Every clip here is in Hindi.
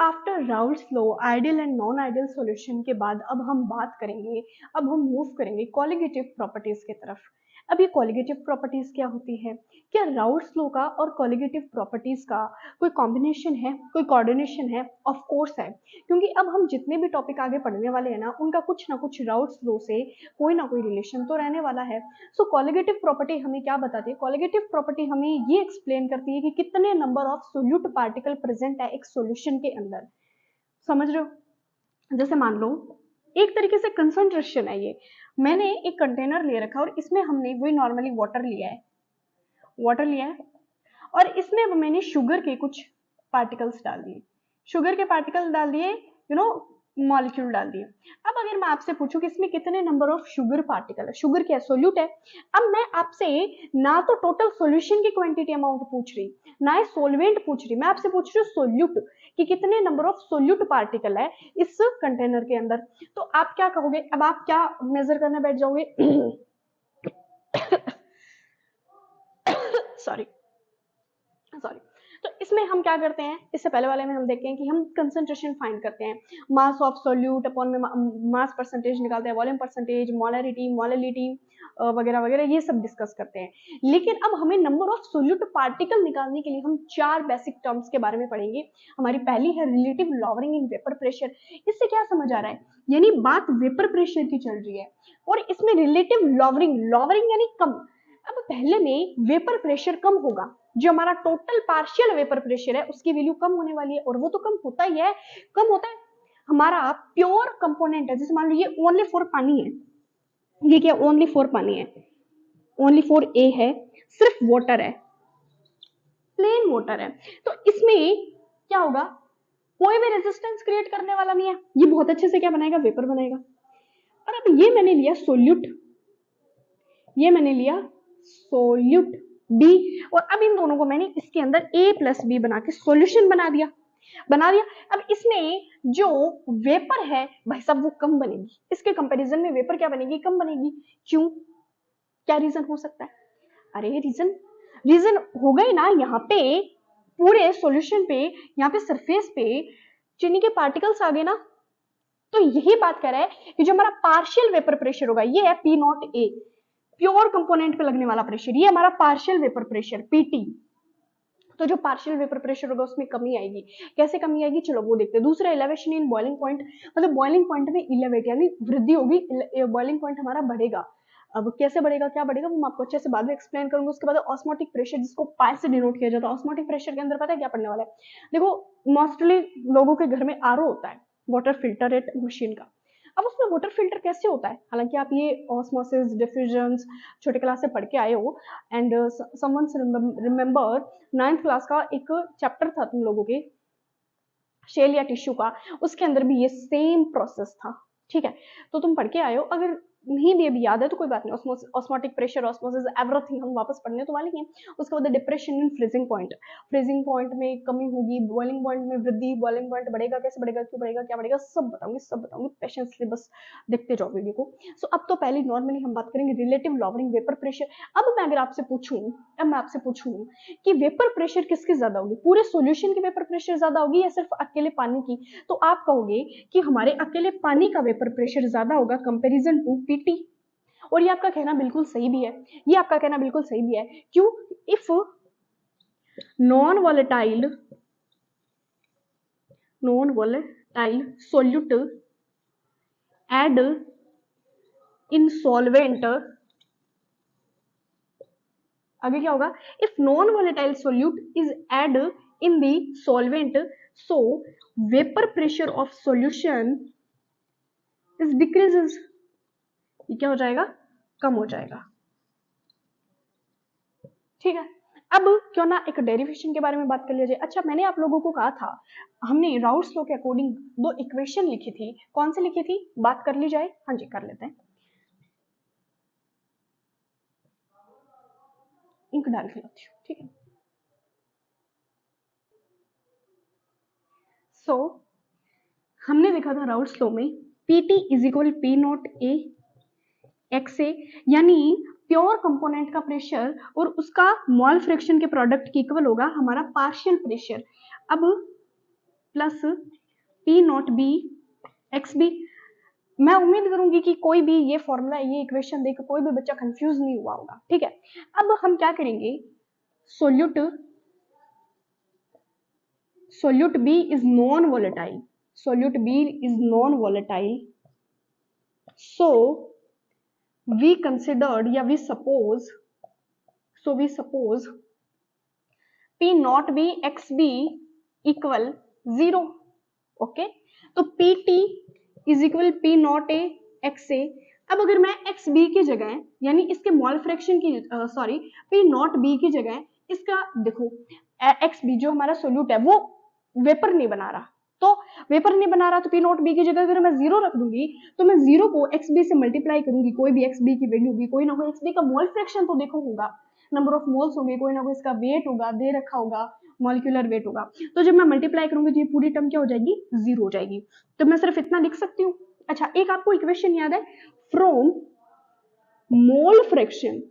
After Raoult's law ideal and non ideal solution के बाद अब हम बात करेंगे, अब हम मूव करेंगे कोलिगेटिव प्रॉपर्टीज की तरफ। अब ये कोलिगेटिव प्रॉपर्टीज क्या होती है? क्या राउल्स लॉ का और कोलिगेटिव प्रॉपर्टीज का कोई कॉम्बिनेशन है, कोई कोऑर्डिनेशन है? ऑफ कोर्स है, क्योंकि अब हम जितने भी टॉपिक आगे पढ़ने वाले हैं ना, उनका कुछ ना कुछ राउल्स लॉ से कोई ना कोई रिलेशन तो रहने वाला है। सो कोलिगेटिव प्रॉपर्टी हमें क्या बताती है? कोलिगेटिव प्रॉपर्टी हमें ये एक्सप्लेन करती है कि कितने number of solute particle present है एक सॉल्यूशन के अंदर। समझ रहे हो? जैसे मान लो एक तरीके से कंसंट्रेशन है ये, मैंने एक कंटेनर ले रखा और इसमें हमने वही नॉर्मली वाटर लिया है और इसमें मैंने शुगर के कुछ पार्टिकल्स डाल दिए, शुगर के पार्टिकल डाल दिए, मॉलिक्यूल डाल दिए। अब अगर मैं आपसे पूछूं कि इसमें कितने नंबर ऑफ शुगर पार्टिकल है, शुगर क्या सोल्यूट है, अब मैं आपसे ना तो टोटल सॉल्यूशन की क्वांटिटी अमाउंट पूछ रही, ना ही सोलवेंट पूछ रही, मैं आपसे पूछ रही हूँ सोल्यूट कि कितने नंबर ऑफ सोल्यूट पार्टिकल है इस कंटेनर के अंदर। तो आप क्या कहोगे? अब आप क्या मेजर करने बैठ जाओगे? सॉरी, तो इसमें हम क्या करते हैं, इससे पहले वाले में हम देखते हैं कि हम कंसंट्रेशन फाइंड करते हैं, मास ऑफ सॉल्यूट अपॉन में मास परसेंटेज निकालते हैं, वॉल्यूम परसेंटेज, मोलैरिटी वगैरह वगैरह, ये सब डिस्कस करते हैं। लेकिन अब हमें नंबर ऑफ सोल्यूट पार्टिकल निकालने के लिए हम 4 बेसिक टर्म्स के बारे में पढ़ेंगे। हमारी पहली है relative lowering in vapour pressure. इससे क्या समझ आ रहा है? यानी बात वेपर प्रेशर की चल रही है और इसमें रिलेटिव लॉवरिंग यानी कम। अब पहले में वेपर प्रेशर कम होगा, जो हमारा टोटल पार्शियल वेपर प्रेशर है उसकी वैल्यू कम होने वाली है, और वो तो कम होता ही है। कम होता है हमारा प्योर कंपोनेंट है, जैसे मान लो ये ओनली फॉर पानी है, ये क्या ओनली फॉर पानी है, ओनली फॉर ए है, सिर्फ वाटर है, प्लेन वाटर है, तो इसमें क्या होगा? कोई भी रेजिस्टेंस क्रिएट करने वाला नहीं है, ये बहुत अच्छे से क्या बनाएगा? वेपर बनाएगा। और अब ये मैंने लिया सोल्यूट, ये मैंने लिया सोल्यूट बी, और अब इन दोनों को मैंने इसके अंदर a प्लस बी बना के सॉल्यूशन बना दिया। अब इसमें जो वेपर है भाई साहब वो कम बनेगी, इसके कंपैरिजन में वेपर क्या बनेगी? कम बनेगी। क्यों? क्या रीजन हो सकता है? अरे रीजन होगा ही ना, यहाँ पे पूरे सॉल्यूशन पे, यहाँ पे सरफेस पे चीनी के पार्टिकल्स आ गए ना, तो यही बात कर रहा है कि जो हमारा पार्शियल वेपर प्रेशर होगा ये है P not A, pure component पे लगने वाला प्रेशर, ये हमारा पार्शियल वेपर प्रेशर पीटी। तो जो पार्शियल वेपर प्रेशर होगा उसमें कमी आएगी। कैसे कमी आएगी? चलो वो देखते हैं। दूसरा एलिवेशन इन बॉइलिंग पॉइंट, मतलब बॉइलिंग पॉइंट में इलेवेट यानी वृद्धि होगी, बॉइलिंग पॉइंट हमारा बढ़ेगा। अब कैसे बढ़ेगा, क्या बढ़ेगा, वो मैं आपको अच्छे से बाद में एक्सप्लेन करूंगा। उसके बाद ऑस्मोटिक प्रेशर, जिसको पाई से डिनोट किया जाता है, ऑस्मोटिक प्रेशर के अंदर पता है क्या पढ़ने वाला है? देखो मोस्टली लोगों के घर में आरओ होता है, वाटर फिल्टरेट मशीन का। अब उसमें वाटर फिल्टर कैसे होता है? हालांकि आप ये ऑस्मोसिस डिफ्यूजन्स छोटे क्लास से पढ़ के आए हो, and someone remember 9th class का एक चैप्टर था तुम लोगों के शेल या टिश्यू का, उसके अंदर भी ये सेम प्रोसेस था। ठीक है, तो तुम पढ़ के आए हो, अगर नहीं भी अभी याद है तो कोई बात नहीं, ऑस्मोटिक प्रेशर, ऑस्मोसिस, एवरीथिंग हम वापस पढ़ने तो वाले हैं। उसके बाद depression in freezing point, freezing point में कमी होगी, बॉइलिंग पॉइंट में वृद्धि, बॉइलिंग पॉइंट बढ़ेगा, कैसे बढ़ेगा, क्यों बढ़ेगा, क्या बढ़ेगा, सब बताऊंगी पेशेंसली, बस देखते जाओ वीडियो को। सो अब तो पहले नॉर्मली हम बात करेंगे रिलेटिव लॉवरिंग वेपर प्रेशर। अब मैं आपसे पूछूं कि वेपर प्रेशर किसकी ज्यादा होगी, पूरे सॉल्यूशन की वेपर प्रेशर ज्यादा होगी या सिर्फ अकेले पानी की? तो आप कहोगे कि हमारे अकेले पानी का वेपर प्रेशर ज्यादा होगा कंपैरिजन टू पीटी, और ये आपका कहना बिल्कुल सही भी है, क्यों? If non volatile solute add in solvent, आगे क्या होगा? If non volatile solute is add in the solvent, so vapour pressure of solution is decreases, ये क्या हो जाएगा? कम हो जाएगा। ठीक है, अब क्यों ना एक डेरिवेशन के बारे में बात कर लिया जाए। अच्छा, मैंने आप लोगों को कहा था हमने राउल्स लॉ के अकॉर्डिंग 2 इक्वेशन लिखी थी, कौन सी लिखी थी? बात कर ली जाए। हाँ जी, कर लेते हैं। इंक डाल के लाती हूँ, ठीक है। सो हमने देखा था राउल्स लॉ में Pt is equal P not A X A, यानी प्योर कंपोनेंट का प्रेशर और उसका मॉल फ्रैक्शन के प्रोडक्ट की इक्वल होगा हमारा पार्शियल प्रेशर। अब plus P not B X B. मैं उम्मीद करूंगी कि कोई भी ये फॉर्मूला, ये इक्वेशन देखकर कोई भी बच्चा कंफ्यूज नहीं हुआ होगा। ठीक है, अब हम क्या करेंगे, solute B is non-volatile. Solute B is non-volatile. So we considered, या we suppose P not B XB equal 0. Okay, तो PT is equal P not A XA। अब अगर मैं XB की जगह, यानी इसके मोल फ्रैक्शन की, सॉरी P not B की जगह इसका देखो, XB जो हमारा सोल्यूट है वो वेपर नहीं बना रहा, तो वेपर नहीं बना रहा तो P नॉट बी की जगह अगर मैं 0 रख दूंगी तो मैं 0 को XB से मल्टीप्लाई करूंगी, कोई भी XB की वैल्यू होगी, कोई ना कोई XB का मोल फ्रैक्शन तो देखो होगा, नंबर ऑफ मोल्स होंगे, कोई ना कोई इसका वेट होगा, दे रखा होगा, मॉलिक्यूलर वेट होगा। तो जब मैं मल्टीप्लाई करूंगी तो ये पूरी टर्म क्या हो जाएगी, 0 हो जाएगी। तो मैं सिर्फ इतना लिख सकती हूँ। अच्छा, एक आपको इक्वेशन याद है, from mole fraction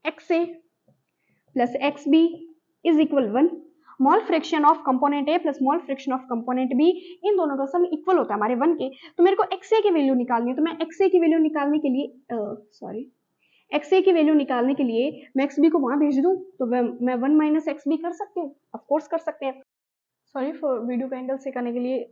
XA plus XB is equal 1। Mole fraction of component A plus mole fraction of component B, इन दोनों का सम इक्वल होता है हमारे 1 के। तो मेरे को XA की वैल्यू निकालनी है, तो मैं XA की वैल्यू निकालने के लिए XA की वैल्यू निकालने के लिए मैं XB को वहां भेज दूं, तो मैं 1 माइनस XB कर सकती हूँ, ऑफ कोर्स कर सकते हैं। सॉरी फॉर वीडियो का एंगल से करने के लिए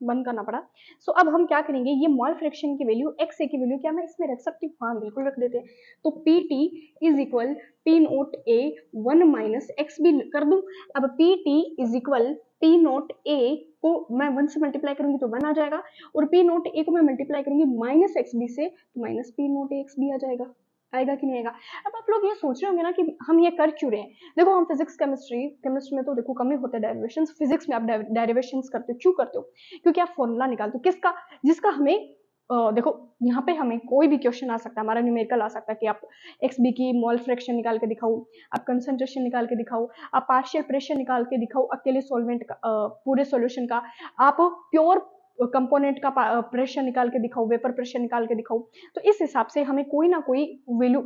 बंद करना पड़ा। सो अब हम क्या करेंगे, ये मोल फ्रैक्शन की वैल्यू XA की वैल्यू क्या मैं इसमें रख सकती हूँ, हाँ बिल्कुल रख देते हैं। तो PT is equal P note A 1 minus XB कर दूं। अब PT is equal P note A को मैं 1 से मल्टीप्लाई करूंगी तो 1 आ जाएगा, और P नोट A को मैं मल्टीप्लाई करूंगी माइनस XB से, तो minus P note A XB आ जाएगा। आएगा कि नहीं आएगा। अब आप लोग ये सोच रहे होंगे ना कि हम ये कर क्यों रहे हैं। देखो हम फिजिक्स केमिस्ट्री में तो देखो कम ही होते हैं डेरिवेशंस, फिजिक्स में आप डेरिवेशंस करते हो, क्यों करते हो, क्योंकि आप फॉर्मूला निकालते हो किसका, जिसका हमें देखो यहाँ पे हमें कोई भी क्वेश्चन आ सकता है, हमारा न्यूमेरिकल आ सकता है कि आप XB की मोल फ्रैक्शन निकाल के दिखाओ, आप कंसंट्रेशन निकाल के दिखाओ, आप पार्शियल प्रेशर निकाल के दिखाओ अकेले सॉल्वेंट का, पूरे सॉल्यूशन का, आप प्योर कंपोनेंट का प्रेशर निकाल के दिखाओ, वेपर प्रेशर निकाल के दिखाओ। तो इस हिसाब से हमें कोई ना कोई वैल्यू,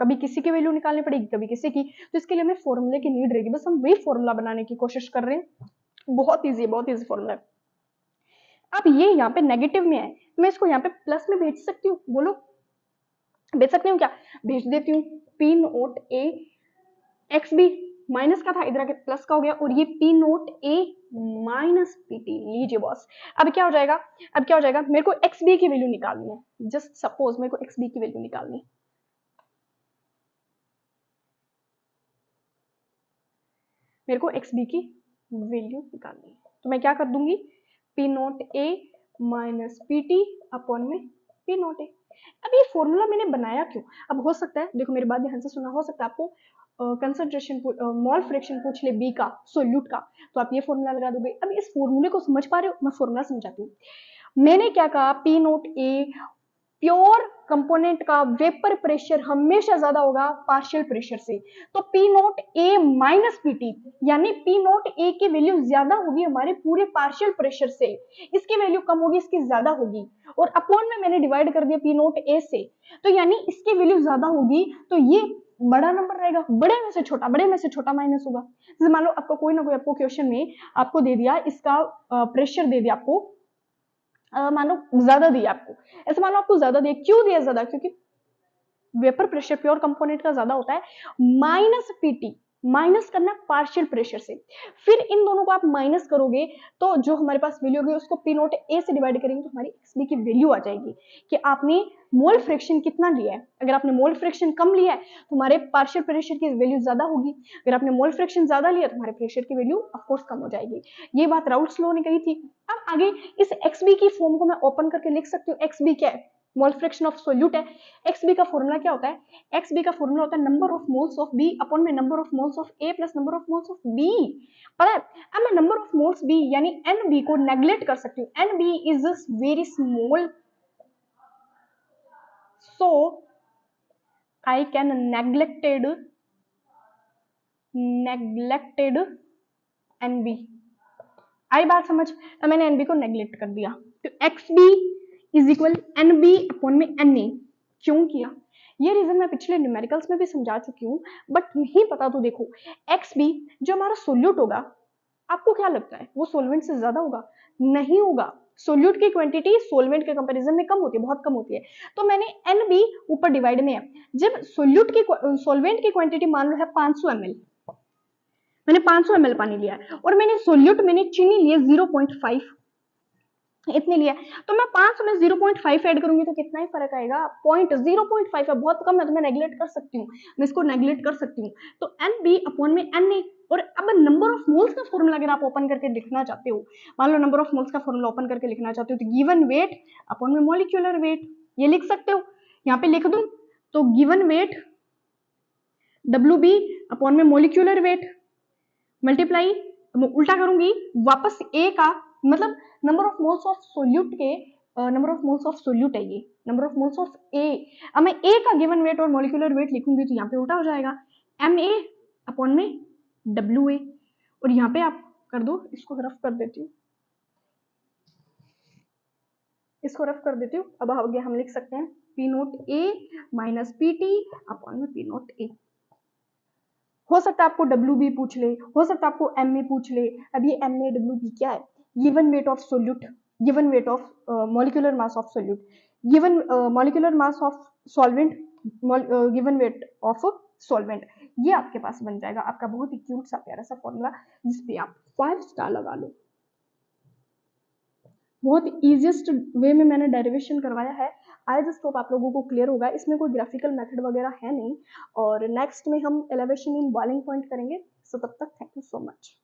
कभी किसी की वैल्यू निकालनी पड़ेगी, कभी किसी की, तो इसके लिए हमें फॉर्मूले की नीड रहेगी। बस हम वही फॉर्मूला बनाने की कोशिश कर रहे हैं, बहुत ईजी फॉर्मूला है। अब ये यहाँ पे नेगेटिव में है, तो मैं इसको यहाँ पे प्लस में भेज सकती हूँ, बोलो भेज सकती हूँ क्या, भेज देती हूँ। P note A XB minus का था, इधर आके प्लस का हो गया, और ये P note A minus PT, लीजिए बॉस। अब क्या हो जाएगा, मेरे को XB की वैल्यू निकालनी है, जस्ट सपोज मेरे को XB की वैल्यू निकालनी है, मेरे को XB की वैल्यू निकालनी है, तो मैं क्या कर दूंगी, P note A minus PT upon में P नोट A। अब ये फॉर्मूला मैंने बनाया क्यों, अब हो सकता है, देखो मेरी बात ध्यान से सुना, हो सकता है आपको कंसंट्रेशन मोल फ्रैक्शन पूछ ले B का सोल्यूट का, तो आप ये फॉर्मूला लगा दोगे। अब इस फॉर्मूले को समझ पा रहे हो, मैं फॉर्मूला समझाती हूँ। मैंने क्या कहा, P note A pure component का वेपर प्रेशर हमेशा ज्यादा होगा पार्शियल प्रेशर से, तो P note A minus PT, यानी P नोट A की वैल्यू ज्यादा होगी हमारे पूरे पार्शियल प्रेशर से, इसकी वैल्यू कम होगी, इसकी ज्यादा होगी, और अपॉन में मैंने डिवाइड कर दिया P नोट A से, तो यानी इसकी वैल्यू ज्यादा होगी, तो ये बड़ा नंबर रहेगा, बड़े में से छोटा माइनस होगा। जैसे मान लो आपको कोई ना कोई आपको क्वेश्चन में आपको दे दिया, इसका प्रेशर दे दिया आपको, मान लो ज्यादा दिया आपको, ऐसे मान लो आपको ज्यादा दिया, क्यों दिया ज्यादा, क्योंकि वेपर प्रेशर प्योर कंपोनेंट का ज्यादा होता है, माइनस PT, माइनस करना पार्शियल प्रेशर से, फिर इन दोनों को आप माइनस करोगे तो जो हमारे पास वैल्यू होगी उसको P नोट A से डिवाइड करेंगे तो हमारी XB की वैल्यू आ जाएगी कि आपने मोल फ्रैक्शन कितना लिया है। अगर आपने मोल फ्रैक्शन कम लिया है तो हमारे पार्शियल प्रेशर की वैल्यू ज्यादा होगी, अगर आपने मोल फ्रैक्शन ज्यादा लिया तो हमारे प्रेशर की वैल्यू ऑफ कोर्स कम हो जाएगी। ये बात राउल्स लॉ ने कही थी। अब आगे इस XB की फॉर्म को मैं ओपन करके लिख सकती हूँ। XB क्या है, मोल फ्रैक्शन ऑफ सोल्यूट है। XB का फॉर्मूला क्या होता है, XB का फॉर्मूला होता है number of moles of B upon में number of moles of A plus number of moles of B। पता है, अब मैं नंबर ऑफ मोल्स B यानी NB को नेग्लेक्ट कर सकती हूँ। NB is very small, so I can neglected NB। आई बात समझ, तो मैंने NB को नेग्लेक्ट कर दिया, तो XB is equal NB upon में NA। क्यों किया, ये रीजन मैं पिछले न्यूमेरिकल्स में भी समझा चुकी हूँ, बट नहीं पता तो देखो एक्स बी जो हमारा सोल्यूट होगा, आपको क्या लगता है वो सोलवेंट से ज्यादा होगा? नहीं होगा। सोल्यूट की क्वांटिटी सोलवेंट के कंपैरिजन में कम होती है, बहुत कम होती है। तो मैंने एन बी ऊपर डिवाइड में है, जब सोल्यूट की सोलवेंट की क्वांटिटी मान लो है 500 ml, मैंने 500 ml पानी लिया है और मैंने सोल्यूट मैंने चीनी लिए 0.5 इतने लिया, तो मैं 500 में 0.5 ऐड करूंगी तो कितना ही फर्क आएगा? पॉइंट 0.5 है, बहुत कम है, तो मैं नेगलेक्ट कर सकती हूँ, मैं इसको नेगलेक्ट कर सकती हूँ। तो एन बी अपॉन में एन ए, और अब नंबर ऑफ मोल्स का फॉर्मूला अगर आप ओपन करके लिखना चाहते हो, मान लो नंबर ऑफ मोल्स का फॉर्मूला ओपन करके लिखना चाहते हो, तो गिवन वेट अपॉन में मॉलिक्यूलर वेट, ये लिख सकते हो। यहाँ पे लिख दूं तो given weight W B upon में मॉलिक्यूलर वेट मल्टीप्लाई, उल्टा करूंगी वापस ए का, मतलब number of moles of solute के number of moles of solute है ये, नंबर ऑफ मोल्स ऑफ ए। अब मैं ए का गिवन वेट और मॉलिक्यूलर वेट लिखूंगी तो यहाँ पे उल्टा हो जाएगा, एम ए अपॉन में डब्ल्यू ए, और यहाँ पे आप कर दो, इसको रफ कर देती हूँ, इसको रफ कर देती हूँ। अब आगे हम लिख सकते हैं पी नोट ए माइनस पी टी अपॉन में पी नोट ए। हो सकता है आपको डब्ल्यू बी पूछ ले, हो सकता है आपको एम ए पूछ ले। अब ये एम ए डब्ल्यू बी क्या है? Given weight of solute, given weight of molecular mass of solute, given molecular mass of solvent, given weight of solvent. ये आपके पास बन जाएगा आपका बहुत ही क्यूट सा प्यारा सा फॉर्मूला, जिसपे आप 5 स्टार लगा लो। बहुत इजीएस्ट वे में मैंने डेरिवेशन करवाया है। आई जस्ट होप आप लोगों को क्लियर होगा, इसमें कोई ग्राफिकल मेथड वगैरह है नहीं। और नेक्स्ट में हम एलिवेशन इन बॉइलिंग पॉइंट करेंगे। सो तब तक थैंक यू सो मच।